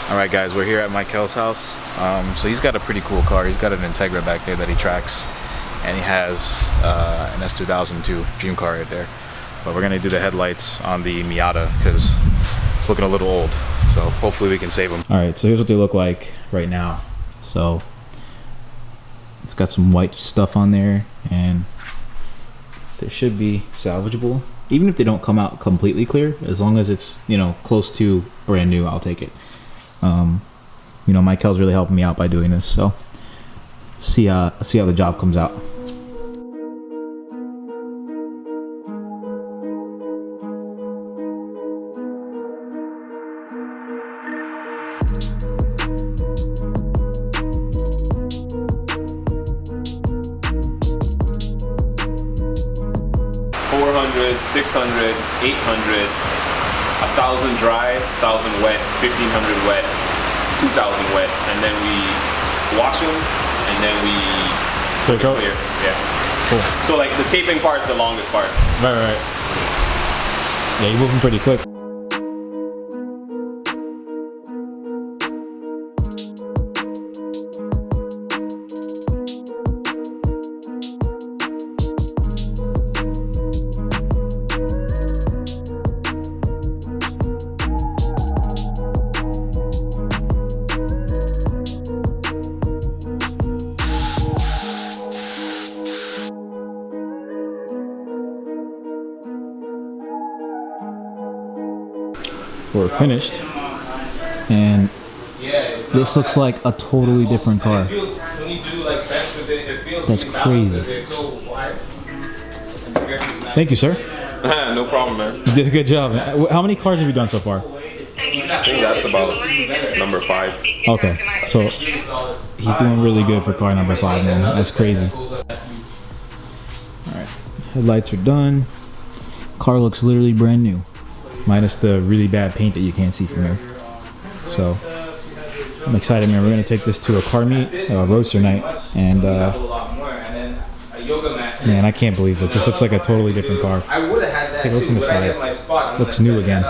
Alright guys, we're here at Michael's house. So he's got a pretty cool car. He's got an Integra back there that he tracks. And he has an S2002 dream car right there. But we're gonna do the headlights on the Miata because it's looking a little old. So hopefully we can save them. Alright, so here's what they look like right now. So it's got some white stuff on there and they should be salvageable. Even if they don't come out completely clear, as long as it's, you know, close to brand new, I'll take it. You know, Michael's really helping me out by doing this, so see how the job comes out. $400, $600, $800, 1,000 dry, 1,000 wet, 1,500 wet, 2,000 wet, and then we wash them, and then we clear. Yeah. Cool. So like the taping part is the longest part. Right. Yeah, you're moving pretty quick. We're finished, and this looks like a totally different car. That's crazy. Thank you, sir. No problem, man. You did a good job. How many cars have you done so far? I think that's about number 5. Okay, so he's doing really good for car number 5, man. That's crazy. Alright, headlights are done. Car looks literally brand new, minus the really bad paint that you can't see from here. So I'm excited, man. We're gonna take this to a car meet, roadster night, and man, I can't believe this. This looks like a totally different car. Take a look from the side. Looks new again.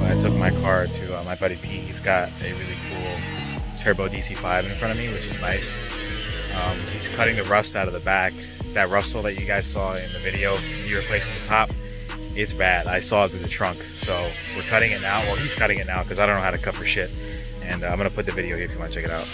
I took my car to my buddy Pete. He's got a really cool turbo DC5 in front of me, which is nice. He's cutting the rust out of the back. That rust hole that you guys saw in the video, you replacing the top, it's bad. I saw it through the trunk. So we're cutting it now. Well, he's cutting it now because I don't know how to cut for shit. And I'm gonna put the video here if you want to check it out.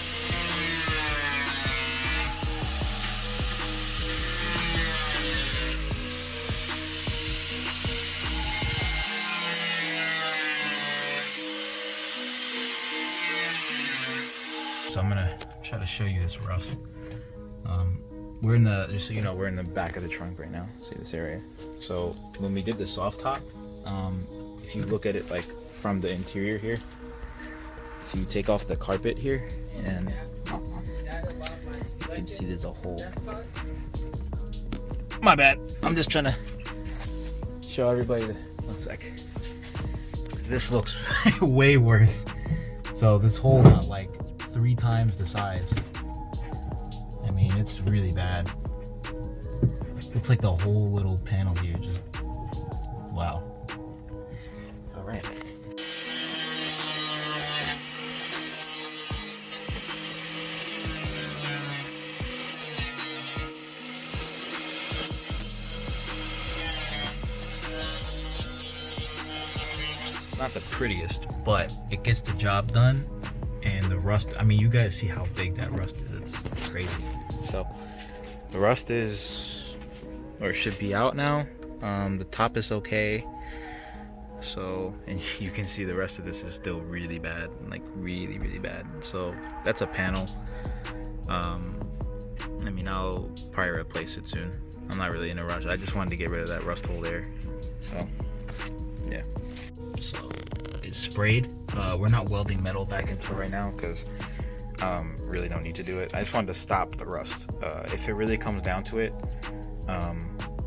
So I'm gonna try to show you this rust. We're in the, just so you know, we're in the back of the trunk right now. See this area? So when we did the soft top, if you look at it like from the interior here, if you take off the carpet here, and you can see there's a hole. My bad. I'm just trying to show everybody the, one sec. This looks way worse. So this hole got like 3 times the size. I mean, it's really bad. Looks like the whole little panel here just, wow. All right. It's not the prettiest, but it gets the job done. And the rust, I mean, you guys see how big that rust is. It's crazy. So the rust is, or should be out now. The top is okay. So, and you can see the rest of this is still really bad, like really bad. So that's a panel. I mean, I'll probably replace it soon. I'm not really in a rush. I just wanted to get rid of that rust hole there. So yeah. So it's sprayed. We're not welding metal back into it right now because really don't need to do it. I just wanted to stop the rust. If it really comes down to it,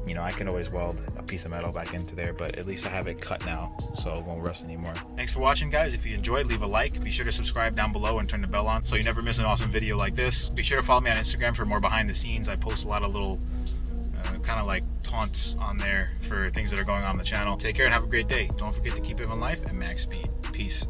you know, I can always weld a piece piece of metal back into there, but at least I have it cut now, so it won't rust anymore. Thanks for watching, guys. If you enjoyed, leave a like. Be sure to subscribe down below and turn the bell on so you never miss an awesome video like this. Be sure to follow me on Instagram for more behind the scenes. I post a lot of little kind of like taunts on there for things that are going on the channel. Take care and have a great day. Don't forget to keep it on life and Max Speed. Peace.